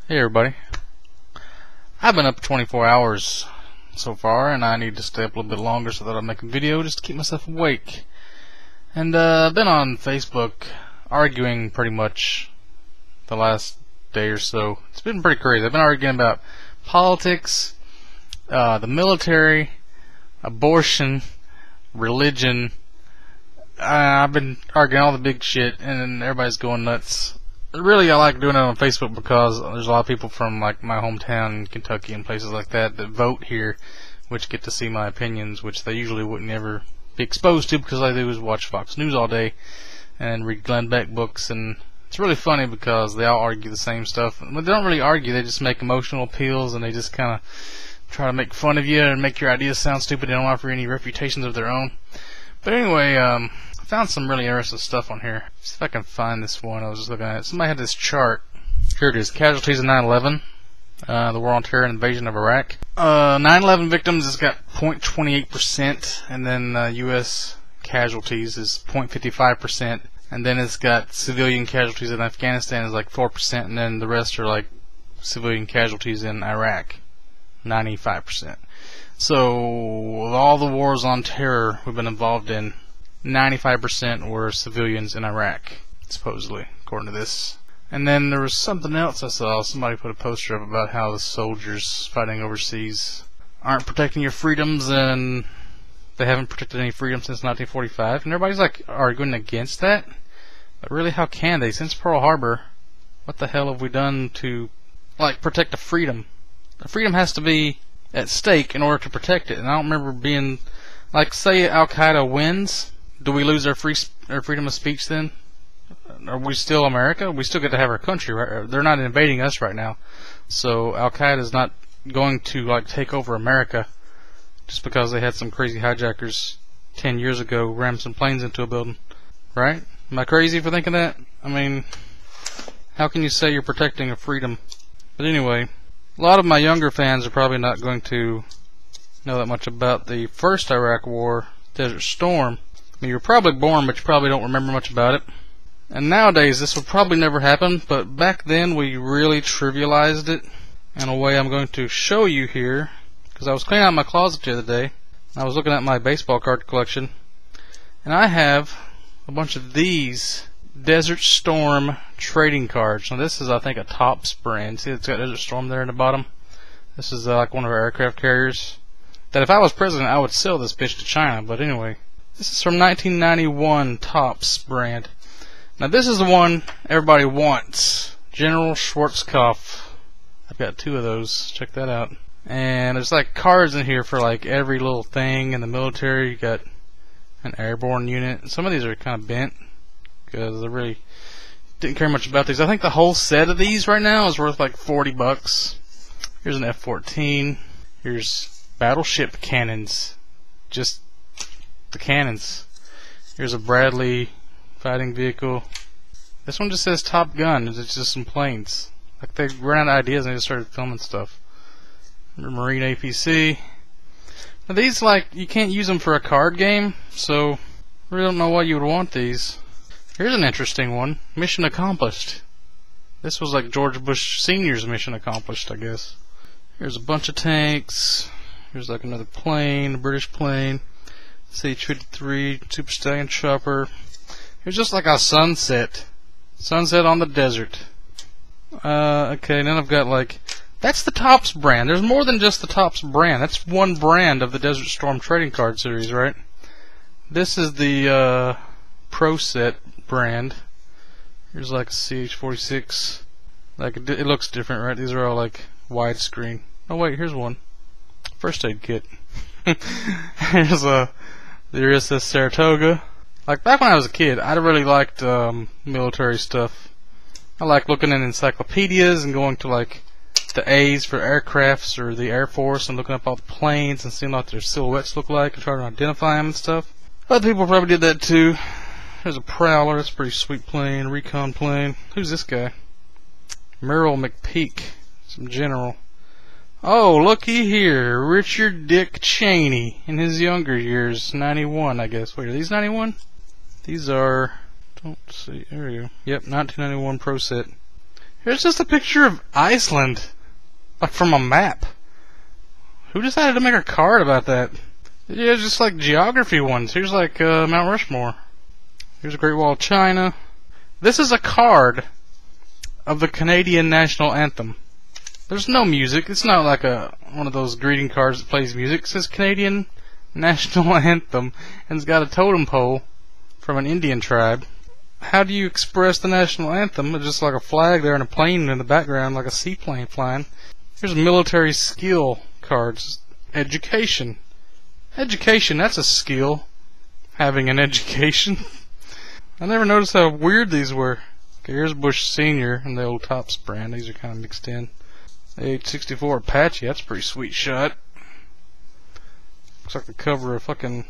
Hey everybody. I've been up 24 hours so far, and I need to stay up a little bit longer so that I'll make a video just to keep myself awake. And I've been on Facebook arguing pretty much the last day or so. It's been pretty crazy. I've been arguing about politics, the military, abortion, religion. I've been arguing all the big shit, and everybody's going nuts. Really, I like doing it on Facebook because there's a lot of people from like my hometown in Kentucky and places like that that vote here, which get to see my opinions, which they usually wouldn't ever be exposed to because all they do is watch Fox News all day and read Glenn Beck books. And it's really funny because they all argue the same stuff. But they don't really argue; they just make emotional appeals, and they just kind of try to make fun of you and make your ideas sound stupid. They don't offer any refutations of their own. But anyway, I found some really interesting stuff on here. See if I can find this one. I was just looking at it. Somebody had this chart. Here it is. Casualties of 9/11. The War on Terror and Invasion of Iraq. 9/11 victims has got 0.28%, and then U.S. casualties is 0.55%, and then it's got civilian casualties in Afghanistan is like 4%, and then the rest are like civilian casualties in Iraq, 95%. So, of all the wars on terror we've been involved in, 95% were civilians in Iraq, supposedly, according to this. And then there was something else I saw. Somebody put a poster up about how the soldiers fighting overseas aren't protecting your freedoms, and they haven't protected any freedom since 1945. And everybody's like arguing against that. But really, how can they? Since Pearl Harbor, what the hell have we done to like protect a freedom? A freedom has to be at stake in order to protect it. And I don't remember being like, say Al Qaeda wins, do we lose our freedom of speech then? Are we still America? We still get to have our country, right? They're not invading us right now, so Al Qaeda is not going to like take over America just because they had some crazy hijackers 10 years ago ram some planes into a building, right? Am I crazy for thinking that? I mean, how can you say you're protecting a freedom? But anyway, a lot of my younger fans are probably not going to know that much about the first Iraq War, Desert Storm. I mean, you were probably born, but you probably don't remember much about it. And nowadays, this would probably never happen, but back then we really trivialized it in a way I'm going to show you here. Because I was cleaning out my closet the other day, and I was looking at my baseball card collection, and I have a bunch of these Desert Storm trading cards. Now this is, I think, a Topps brand. See, it's got Desert Storm there in the bottom. This is like one of our aircraft carriers. That if I was president, I would sell this bitch to China. But anyway, this is from 1991 Topps brand. Now this is the one everybody wants. General Schwarzkopf. I've got two of those. Check that out. And there's like cards in here for like every little thing in the military. You got an airborne unit. Some of these are kind of bent because I really didn't care much about these. I think the whole set of these right now is worth like $40. Here's an F-14. Here's battleship cannons. Just the cannons. Here's a Bradley fighting vehicle. This one just says Top Gun. It's just some planes. Like they ran out of ideas and they just started filming stuff. Marine APC. Now these, like, you can't use them for a card game, so I really don't know why you would want these. Here's an interesting one. Mission accomplished. This was like George Bush Sr.'s mission accomplished, I guess. Here's a bunch of tanks. Here's like another plane, a British plane. C-53 Super Stallion chopper. Here's just like a sunset. Sunset on the desert. Okay, then I've got like... That's the Topps brand. There's more than just the Topps brand. That's one brand of the Desert Storm trading card series, right? This is the Pro Set brand. Here's like a CH-46. Like it looks different, right? These are all like widescreen. Oh wait, here's one. First aid kit. Here's the USS Saratoga. Like back when I was a kid, I really liked military stuff. I like looking in encyclopedias and going to like the A's for aircrafts or the Air Force and looking up all the planes and seeing what their silhouettes look like and trying to identify them and stuff. Other people probably did that too. There's a Prowler. That's a pretty sweet plane. Recon plane. Who's this guy? Merrill McPeak. Some general. Oh, looky here. Richard Dick Cheney in his younger years. 91, I guess. Wait, are these 91? These are... Don't see. There we go. Yep, 1991 Pro Set. Here's just a picture of Iceland, like from a map. Who decided to make a card about that? Yeah, just like geography ones. Here's like Mount Rushmore. Here's a Great Wall of China. This is a card of the Canadian national anthem. There's no music. It's not like one of those greeting cards that plays music. It says Canadian national anthem, and it's got a totem pole from an Indian tribe. How do you express the national anthem? It's just like a flag there and a plane in the background, like a seaplane flying. Here's military skill cards. Education. Education, that's a skill. Having an education. I never noticed how weird these were. Okay, here's Bush Sr. and the old Topps brand. These are kind of mixed in. AH-64 Apache, that's a pretty sweet shot. Looks like the cover of fucking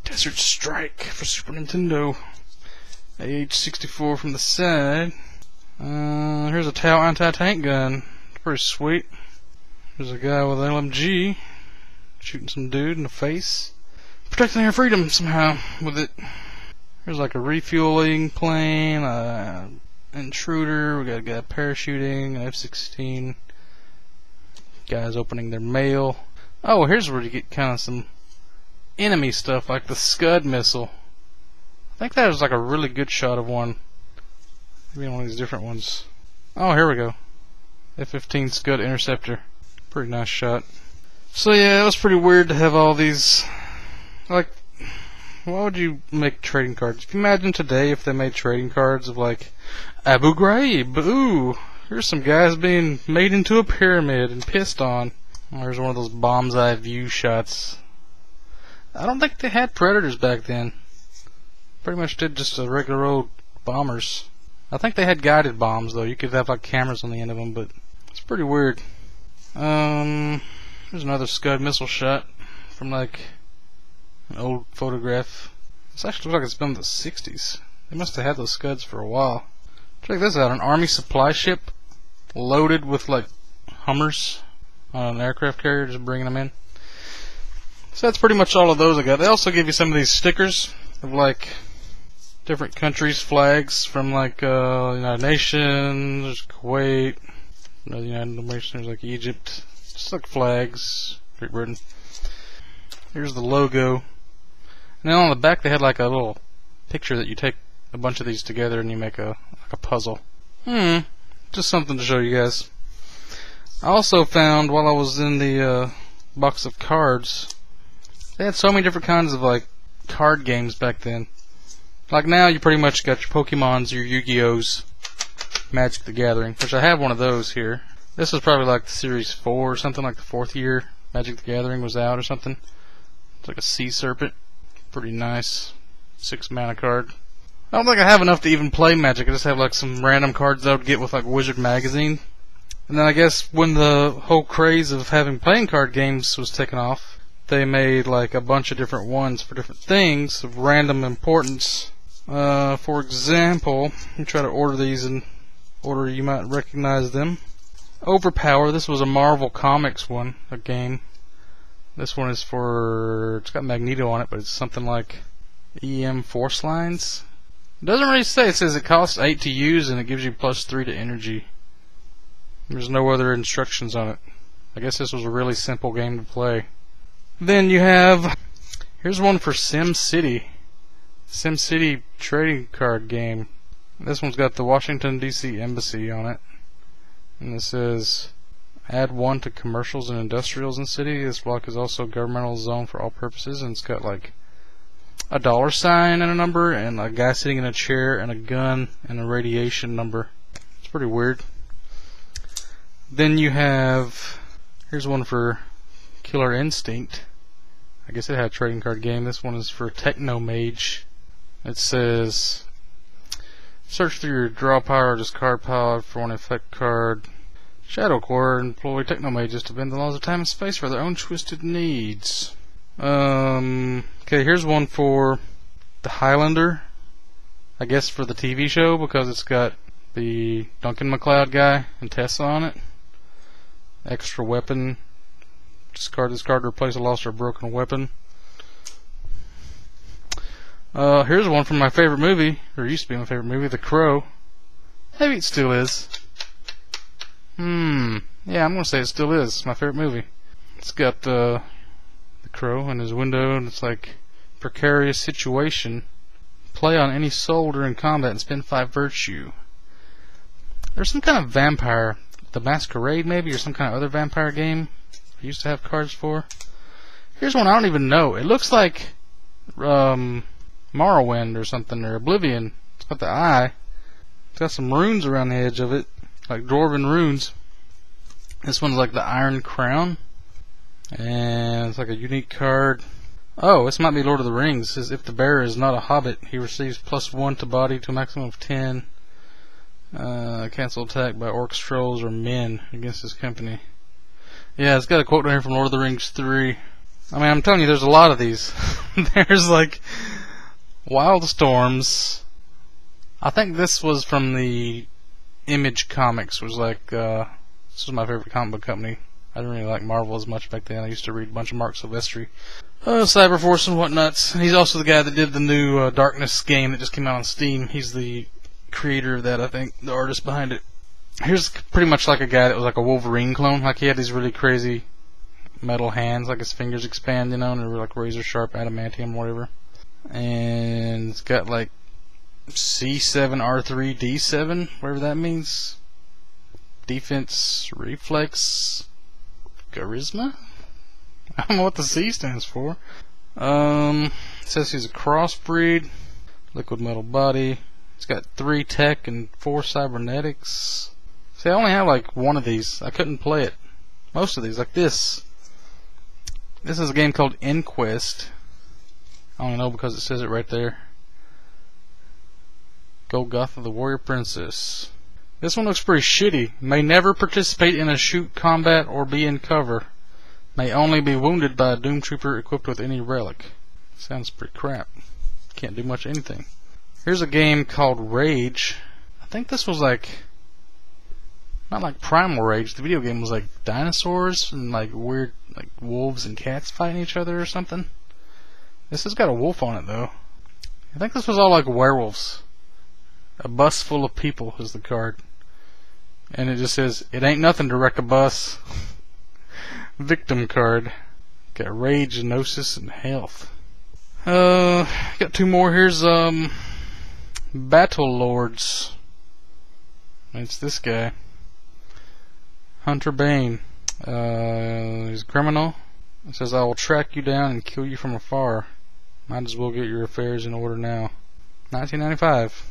Desert Strike for Super Nintendo. AH-64 from the side. Here's a Tau anti-tank gun. It's pretty sweet. There's a guy with an LMG shooting some dude in the face. Protecting our freedom somehow with it. Here's like a refueling plane, intruder, we got a guy parachuting, an F-16. Guys opening their mail. Oh, here's where you get kind of some enemy stuff, like the Scud missile. I think that was like a really good shot of one. Maybe one of these different ones. Oh, here we go. F-15 Scud interceptor. Pretty nice shot. So yeah, it was pretty weird to have all these. Like, why would you make trading cards? If you imagine today if they made trading cards of like Abu Ghraib, ooh, here's some guys being made into a pyramid and pissed on. Oh, there's one of those bomb's eye view shots. I don't think they had Predators back then. Pretty much did just a regular old bombers. I think they had guided bombs though. You could have like cameras on the end of them, but it's pretty weird. There's another Scud missile shot from like an old photograph. This actually looks like it's been in the 60s. They must have had those Scuds for a while. Check this out, an army supply ship loaded with like Hummers on an aircraft carrier, just bringing them in. So that's pretty much all of those I got. They also give you some of these stickers of like different countries' flags from like United Nations, there's Kuwait, another United Nations, there's like Egypt, just like flags, Great Britain. Here's the logo. And then on the back they had like a little picture that you take a bunch of these together and you make like a puzzle. Just something to show you guys. I also found while I was in the box of cards, they had so many different kinds of like card games back then. Like now you pretty much got your Pokemons, your Yu-Gi-Ohs, Magic the Gathering, which I have one of those here. This was probably like the Series 4 or something, like the 4th year Magic the Gathering was out or something. It's like a Sea Serpent. Pretty nice. 6 mana card. I don't think I have enough to even play Magic. I just have like some random cards that I would get with like Wizard Magazine. And then I guess when the whole craze of having playing card games was taken off, they made like a bunch of different ones for different things of random importance. For example, let me try to order these in order you might recognize them. Overpower, this was a Marvel Comics one, a game. This one is for, it's got Magneto on it, but it's something like EM Force Lines. It doesn't really say, it says it costs 8 to use and it gives you +3 to energy. There's no other instructions on it. I guess this was a really simple game to play. Then you have, here's one for SimCity. SimCity trading card game. This one's got the Washington DC Embassy on it. And it says, add 1 to commercials and industrials in city. This block is also a governmental zone for all purposes. And it's got like a $sign and a number, and a guy sitting in a chair, and a gun, and a radiation number. It's pretty weird. Then you have, here's one for Killer Instinct. I guess it had a trading card game. This one is for Techno Mage. It says, search through your draw pile or discard pile for one effect card. Shadow Core employ Techno Mages to bend the laws of time and space for their own twisted needs. Okay, here's one for the Highlander. I guess for the TV show, because it's got the Duncan MacLeod guy and Tessa on it. Extra weapon. Discard this card to replace a lost or broken weapon. Here's one from my favorite movie, or used to be my favorite movie, The Crow. Maybe it still is. Yeah, I'm gonna say it still is. It's my favorite movie. It's got the crow in his window, and it's like precarious situation. Play on any soul during combat and spend 5 virtue. There's some kind of vampire, the Masquerade maybe, or some kind of other vampire game I used to have cards for. Here's one I don't even know. It looks like Morrowind or something, or Oblivion. It's got the eye. It's got some runes around the edge of it, like dwarven runes. This one's like the Iron Crown, and it's like a unique card. Oh, this might be Lord of the Rings. It says if the bearer is not a hobbit, he receives +1 to body to a maximum of 10. Cancel attack by orcs, trolls, or men against his company. Yeah, it's got a quote down here from Lord of the Rings 3. I mean, I'm telling you, there's a lot of these. There's like Wild Storms. I think this was from the Image Comics. Was like this was my favorite comic book company. I didn't really like Marvel as much back then. I used to read a bunch of Mark Silvestri, Cyberforce and whatnots. He's also the guy that did the new Darkness game that just came out on Steam. He's the creator of that, I think, the artist behind it. Here's pretty much like a guy that was like a Wolverine clone. Like he had these really crazy metal hands, like his fingers expand, you know, and they were like razor sharp adamantium, whatever. And it's got like C7, R3, D7, whatever that means. Defense, reflex, charisma? I don't know what the C stands for. It says he's a crossbreed, liquid metal body. It's got 3 tech and 4 cybernetics. See, I only have like one of these. I couldn't play it. Most of these, like this. This is a game called Inquest. I only know because it says it right there. Golgotha the Warrior Princess. This one looks pretty shitty. May never participate in a shoot combat or be in cover. May only be wounded by a Doom Trooper equipped with any relic. Sounds pretty crap. Can't do much anything. Here's a game called Rage. I think this was like, not like Primal Rage. The video game was like dinosaurs and like weird, like wolves and cats fighting each other or something. This has got a wolf on it though. I think this was all like werewolves. A bus full of people is the card. And it just says, it ain't nothing to wreck a bus. Victim card. Got Rage, Gnosis, and Health. Got 2 more. Here's Battle Lords. It's this guy. Hunter Bane. He's a criminal. It says, I will track you down and kill you from afar. Might as well get your affairs in order now. 1995.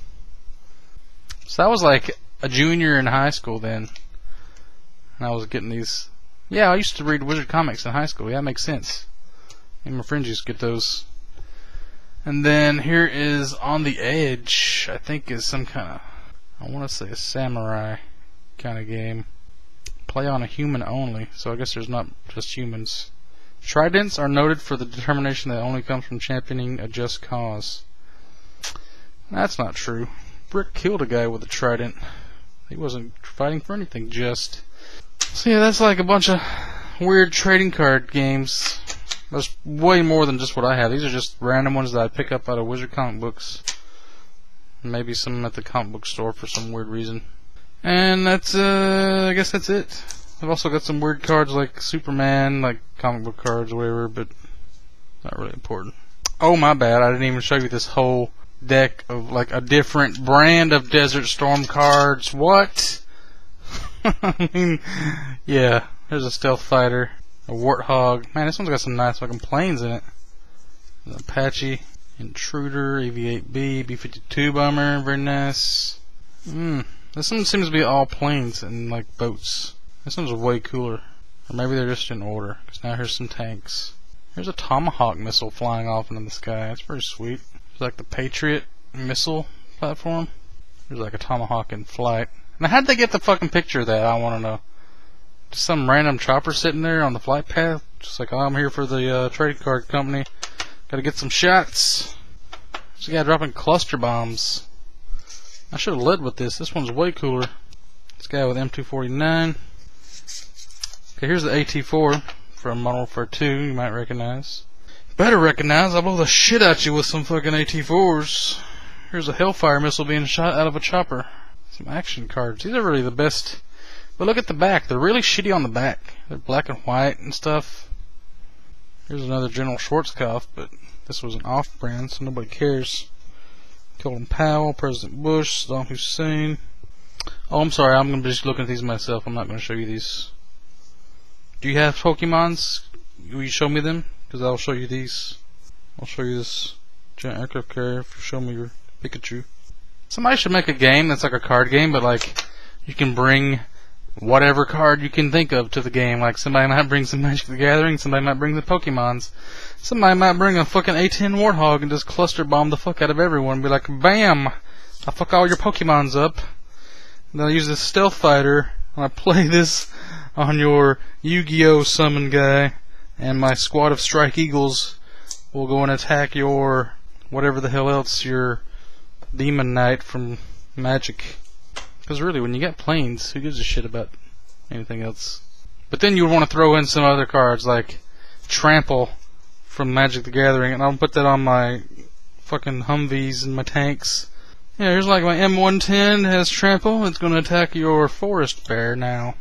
So I was like a junior in high school then. And I was getting these. Yeah, I used to read Wizard comics in high school. Yeah, that makes sense. And my friends used to get those. And then here is On the Edge. I think is some kind of, I want to say a samurai kind of game. Play on a human only. So I guess there's not just humans. Tridents are noted for the determination that only comes from championing a just cause. That's not true. Brick killed a guy with a trident. He wasn't fighting for anything just. So yeah, that's like a bunch of weird trading card games. There's way more than just what I have. These are just random ones that I pick up out of Wizard comic books. Maybe some at the comic book store for some weird reason. And that's, I guess that's it. I've also got some weird cards like Superman, like comic book cards or whatever, but not really important. Oh, my bad. I didn't even show you this whole deck of like a different brand of Desert Storm cards. What? I mean, yeah, there's a Stealth Fighter, a Warthog. Man, this one's got some nice fucking planes in it. An Apache, Intruder, AV-8B, B-52 bomber, very nice. This one seems to be all planes and like boats. This one's way cooler. Or maybe they're just in order. Because now here's some tanks. Here's a Tomahawk missile flying off into the sky. That's pretty sweet. It's like the Patriot missile platform. There's like a Tomahawk in flight. Now, how'd they get the fucking picture of that? I want to know. Just some random chopper sitting there on the flight path. Just like, oh, I'm here for the trade card company. Gotta get some shots. There's a guy dropping cluster bombs. I should have led with this. This one's way cooler. This guy with M249. Okay, here's the AT4 from Modern Warfare 2. You might recognize. Better recognize. I'll blow the shit out you with some fucking AT4s. Here's a Hellfire missile being shot out of a chopper. Some action cards. These are really the best But look at the back. They're really shitty on the back. They're black and white and stuff. Here's another General Schwarzkopf, but this was an off-brand, so nobody cares. Colin Powell, President Bush, Saddam Hussein. Oh, I'm sorry. I'm going to be just looking at these myself. I'm not going to show you these. Do you have Pokemons? Will you show me them? Because I'll show you these. I'll show you this giant aircraft carrier if you show me your Pikachu. Somebody should make a game that's like a card game, but like you can bring whatever card you can think of to the game. Like somebody might bring some Magic the Gathering, somebody might bring the Pokemons, somebody might bring a fucking A10 Warthog and just cluster bomb the fuck out of everyone and be like, BAM! I fuck all your Pokemons up. And then I use this Stealth Fighter and I play this on your Yu-Gi-Oh! Summon guy, and my squad of Strike Eagles will go and attack your whatever the hell else, your Demon Knight from Magic. Because really, when you get planes, who gives a shit about anything else? But then you would want to throw in some other cards like Trample from Magic the Gathering, and I'll put that on my fucking Humvees and my tanks. Yeah, here's like my M110 has Trample. It's going to attack your Forest Bear now.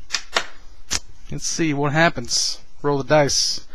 Let's see what happens. Roll the dice.